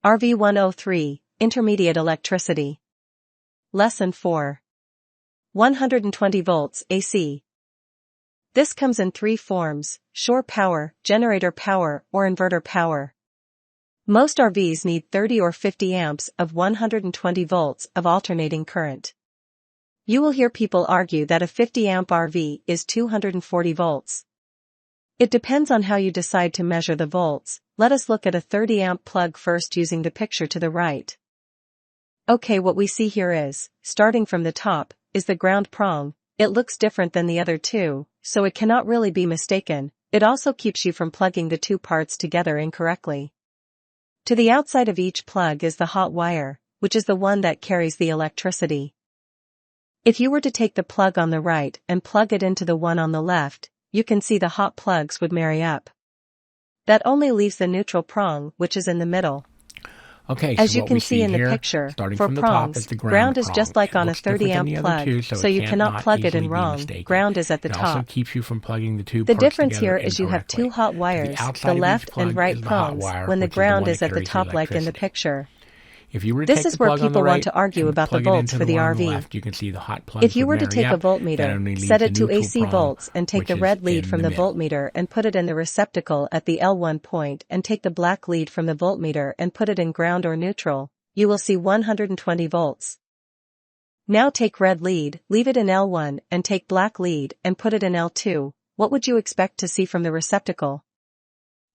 RV103, Intermediate Electricity. Lesson 4. 120 volts AC. This comes in three forms: shore power, generator power, or inverter power. Most RVs need 30 or 50 amps of 120 volts of alternating current. You will hear people argue that a 50 amp RV is 240 volts. It depends on how you decide to measure the volts. Let us look at a 30 amp plug first using the picture to the right. Okay, what we see here is, starting from the top, is the ground prong. It looks different than the other two, so it cannot really be mistaken. It also keeps you from plugging the two parts together incorrectly. To the outside of each plug is the hot wire, which is the one that carries the electricity. If you were to take the plug on the right and plug it into the one on the left, you can see the hot plugs would marry up. That only leaves the neutral prong, which is in the middle. Okay, as so you can see in the picture, for prongs, ground is just like on a 30 amp plug, so you cannot plug it in wrong. Ground is at the top. Also keeps you from plugging the two The parts difference here together is you have two hot wires, the outside of each left plug and right is the hot prongs, wire, when the which is the ground one is that at the carries the top like in the electricity. picture. If you were to This take is the where plug on people the right want to argue and about the plug it volts into for the one on the RV. left, you can see the hot plugs If you were would to marry take a up. That voltmeter, only leaves set the it to neutral AC prong, volts and take which the is red lead in from the middle. voltmeter and put it in the receptacle at the L1 point and take the black lead from the voltmeter and put it in ground or neutral, you will see 120 volts. Now take red lead, leave it in L1 and take black lead and put it in L2, what would you expect to see from the receptacle?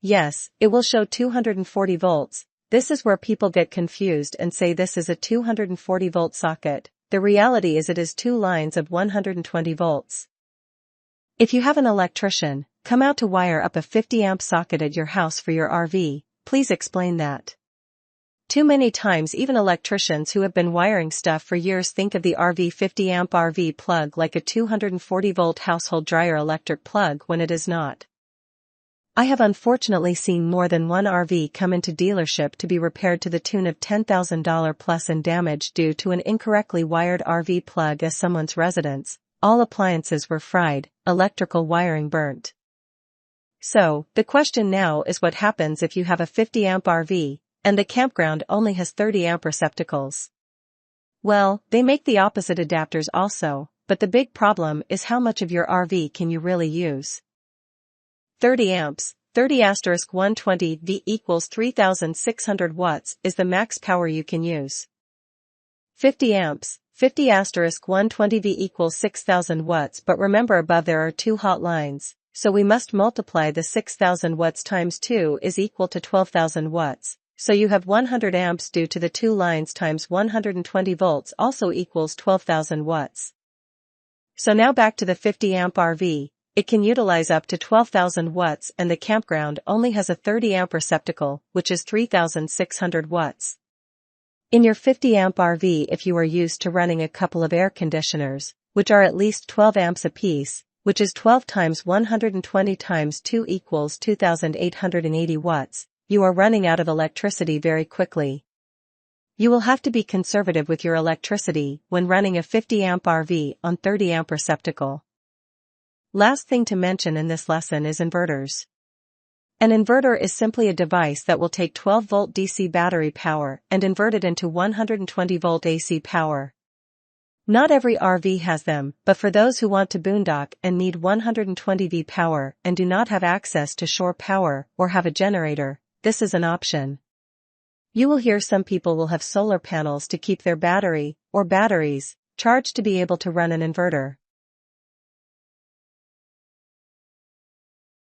Yes, it will show 240 volts. This is where people get confused and say this is a 240 volt socket. The reality is it is two lines of 120 volts. If you have an electrician come out to wire up a 50 amp socket at your house for your RV, please explain that. Too many times even electricians who have been wiring stuff for years think of the RV 50 amp RV plug like a 240 volt household dryer electric plug when it is not. I have unfortunately seen more than one RV come into dealership to be repaired to the tune of $10,000 plus in damage due to an incorrectly wired RV plug at someone's residence. All appliances were fried, electrical wiring burnt. So, the question now is what happens if you have a 50 amp RV, and the campground only has 30 amp receptacles? Well, they make the opposite adapters also, but the big problem is how much of your RV can you really use? 30 amps, 30*120 V equals 3,600 watts is the max power you can use. 50 amps, 50*120 V equals 6,000 watts, but remember above there are two hot lines, so we must multiply the 6,000 watts times 2 is equal to 12,000 watts, so you have 100 amps due to the two lines times 120 volts also equals 12,000 watts. So now back to the 50 amp RV. It can utilize up to 12,000 watts and the campground only has a 30 amp receptacle, which is 3,600 watts. In your 50 amp RV, if you are used to running a couple of air conditioners, which are at least 12 amps apiece, which is 12 times 120 times 2 equals 2,880 watts, you are running out of electricity very quickly. You will have to be conservative with your electricity when running a 50 amp RV on 30 amp receptacle. Last thing to mention in this lesson is inverters. An inverter is simply a device that will take 12 volt DC battery power and invert it into 120 volt AC power. Not every RV has them, but for those who want to boondock and need 120 V power and do not have access to shore power or have a generator, this is an option. You will hear some people will have solar panels to keep their battery, or batteries, charged to be able to run an inverter.